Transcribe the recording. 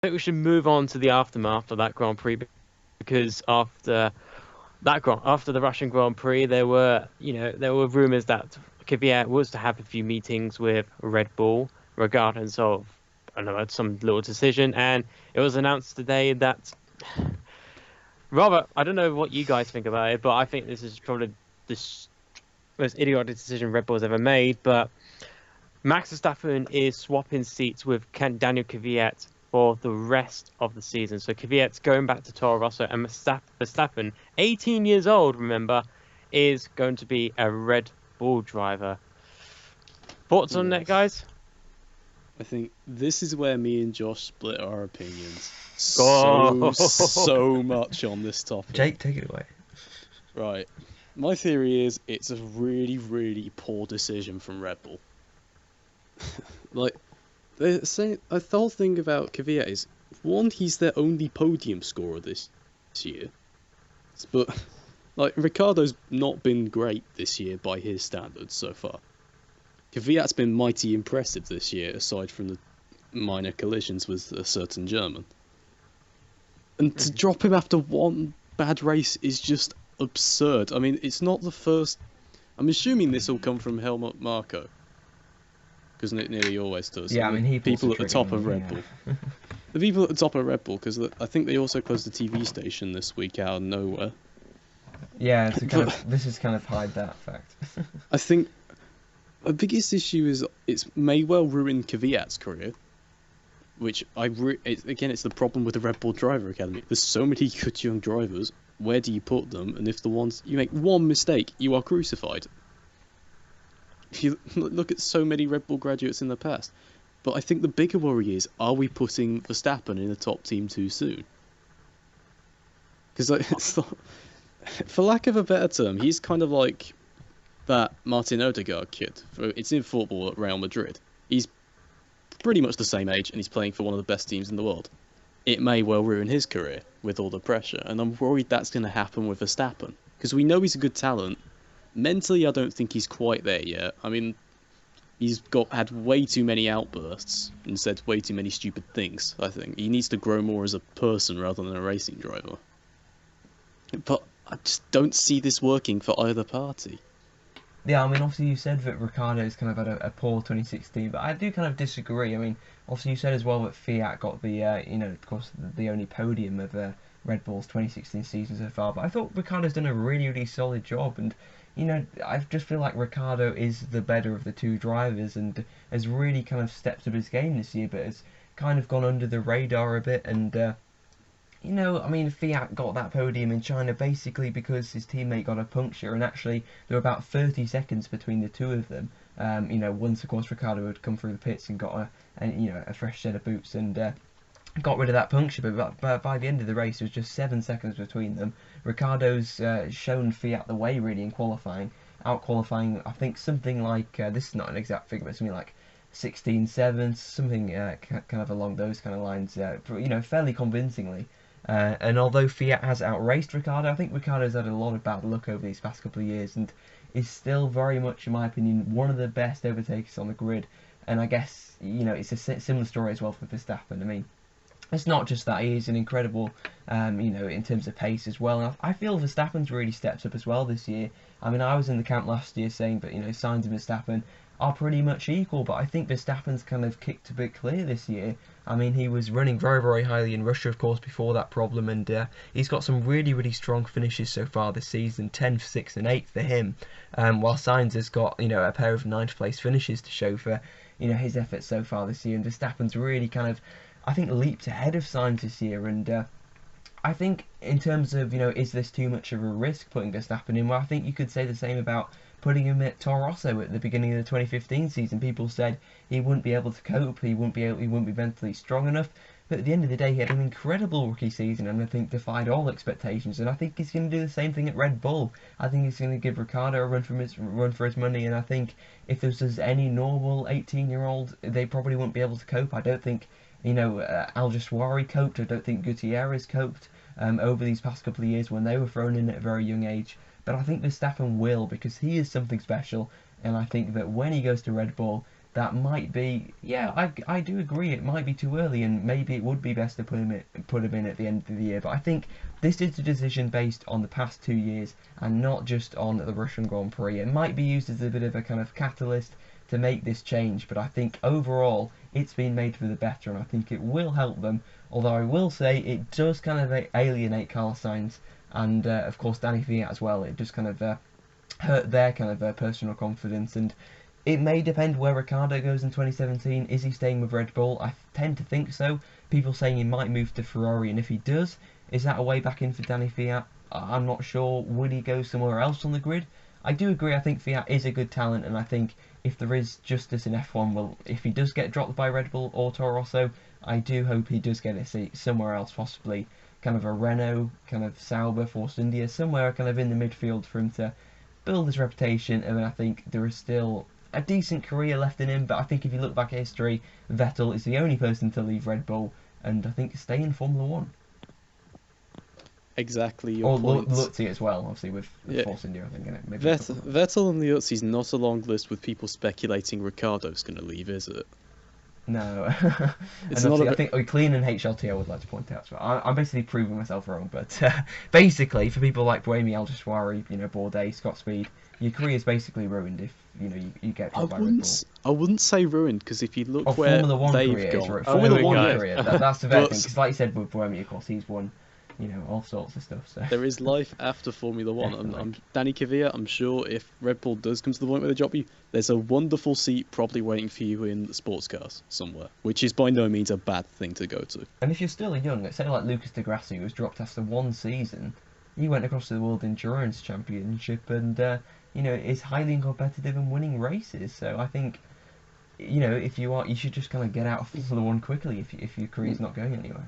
think we should move on to the aftermath of that Grand Prix, because after the Russian Grand Prix, there were rumors that Kvyat was to have a few meetings with Red Bull regarding sort of, I don't know, some little decision, and it was announced today that, Robert, I don't know what you guys think about it, but I think this is probably the most idiotic decision Red Bull's ever made. But Max Verstappen is swapping seats with Daniel Kvyat for the rest of the season. So Kvyat's going back to Toro Rosso, and Verstappen, 18 years old, remember, is going to be a Red Bull driver. Thoughts on that, guys? I think this is where me and Josh split our opinions so much on this topic. Jake, take it away. Right. My theory is it's a really, really poor decision from Red Bull. Like, they're saying, the whole thing about Kvyat is, one, he's their only podium scorer this year. But, like, Ricciardo's not been great this year by his standards so far. Kvyat's been mighty impressive this year, aside from the minor collisions with a certain German. And to drop him after one bad race is just absurd. I mean, it's not the first... I'm assuming this will come from Helmut Marko, because it nearly always does. Yeah, I mean, people at the top of Red Bull. The people at the top of Red Bull, because I think they also closed the TV station this week out of nowhere. Yeah, this is kind of hide that fact. I think the biggest issue is it may well ruin Kvyat's career, which again, it's the problem with the Red Bull Driver Academy. There's so many good young drivers. Where do you put them? And if you make one mistake, you are crucified. If you look at so many Red Bull graduates in the past. But I think the bigger worry is, are we putting Verstappen in the top team too soon? Because, for lack of a better term, he's kind of like that Martin Odegaard kid. It's in football at Real Madrid. He's pretty much the same age, and he's playing for one of the best teams in the world. It may well ruin his career with all the pressure, and I'm worried that's going to happen with Verstappen. Because we know he's a good talent. Mentally, I don't think he's quite there yet. I mean, he's had way too many outbursts and said way too many stupid things, I think. He needs to grow more as a person rather than a racing driver. But I just don't see this working for either party. Yeah, I mean, obviously you said that Ricciardo's kind of had a poor 2016, but I do kind of disagree. I mean, obviously you said as well that Kvyat got the, of course, the only podium of Red Bull's 2016 season so far, but I thought Ricciardo's done a really, really solid job, and, I just feel like Ricciardo is the better of the two drivers, and has really kind of stepped up his game this year, but has kind of gone under the radar a bit, and, I mean, Kvyat got that podium in China basically because his teammate got a puncture, and actually there were about 30 seconds between the two of them. Once, of course, Ricciardo had come through the pits and got a fresh set of boots and got rid of that puncture, but by the end of the race, there was just 7 seconds between them. Ricciardo's shown Kvyat the way, really, in qualifying, out-qualifying, I think, something like, this is not an exact figure, but something like 16-7, something kind of along those kind of lines, fairly convincingly. And although Kvyat has outraced Ricciardo, I think Ricciardo's had a lot of bad luck over these past couple of years, and is still very much, in my opinion, one of the best overtakers on the grid. And I guess, it's a similar story as well for Verstappen. I mean, it's not just that, he is an incredible, in terms of pace as well. And I feel Verstappen's really stepped up as well this year. I mean, I was in the camp last year saying that, Sainz and Verstappen are pretty much equal, but I think Verstappen's kind of kicked a bit clear this year. I mean, he was running very, very highly in Russia, of course, before that problem, and he's got some really, really strong finishes so far this season, 10th, 6th and 8th for him, while Sainz has got, a pair of 9th place finishes to show for, his efforts so far this year, and Verstappen's really kind of, I think, leaped ahead of Sainz this year, and I think in terms of, is this too much of a risk putting Verstappen in? Well, I think you could say the same about putting him at Toro Rosso at the beginning of the 2015 season. People said he wouldn't be able to cope, he wouldn't be mentally strong enough. But at the end of the day, he had an incredible rookie season, and I think defied all expectations. And I think he's going to do the same thing at Red Bull. I think he's going to give Ricciardo a run for his money. And I think if this was any normal 18-year-old, they probably wouldn't be able to cope. I don't think Al-Jaswari coped. I don't think Gutierrez coped over these past couple of years when they were thrown in at a very young age. But I think Verstappen will, because he is something special, and I think that when he goes to Red Bull, that might be, yeah, I do agree, it might be too early, and maybe it would be best to put him in at the end of the year. But I think this is a decision based on the past 2 years and not just on the Russian Grand Prix. It might be used as a bit of a kind of catalyst to make this change, but I think overall it's been made for the better, and I think it will help them. Although I will say it does kind of alienate Carlos Sainz and of course Danny Kvyat as well. It just kind of hurt their kind of personal confidence, and it may depend where Ricciardo goes in 2017. Is he staying with Red Bull? I tend to think so. People saying he might move to Ferrari, and if he does, is that a way back in for Danny Kvyat? I'm not sure. Would he go somewhere else on the grid? I do agree, I think Kvyat is a good talent, and I think if there is justice in F1, well, if he does get dropped by Red Bull or Toro Rosso, I do hope he does get a seat somewhere else, possibly kind of a Renault, kind of Sauber, Force India, somewhere kind of in the midfield for him to build his reputation. And then I think there is still a decent career left in him, but I think if you look back at history, Vettel is the only person to leave Red Bull and I think stay in Formula 1. Exactly your or point. Luzzi as well, obviously with Force India, I think, in it. Maybe Vettel and Liuzzi's not a long list with people speculating Ricciardo's going to leave, is it? No. It's and not I think clean and HLT I would like to point out as well. I'm basically proving myself wrong, but basically for people like Buemi, Al Jashwari, Bourdais, Scott Speed, your career is basically ruined if you get dropped by Red Bull. I wouldn't say ruined, because if you look where Formula One they've career gone, Formula One yeah. career. That's the best thing, because like you said with Buemi, of course, he's won all sorts of stuff. So there is life after Formula One. I'm Danny Kvyat, I'm sure if Red Bull does come to the point where they drop you, there's a wonderful seat probably waiting for you in the sports cars somewhere, which is by no means a bad thing to go to. And if you're still young, let's say like Lucas de Grassi, who was dropped after one season, he went across to the World Endurance Championship and is highly competitive and winning races. So I think if you should just kind of get out of Formula One quickly if your career's not going anywhere.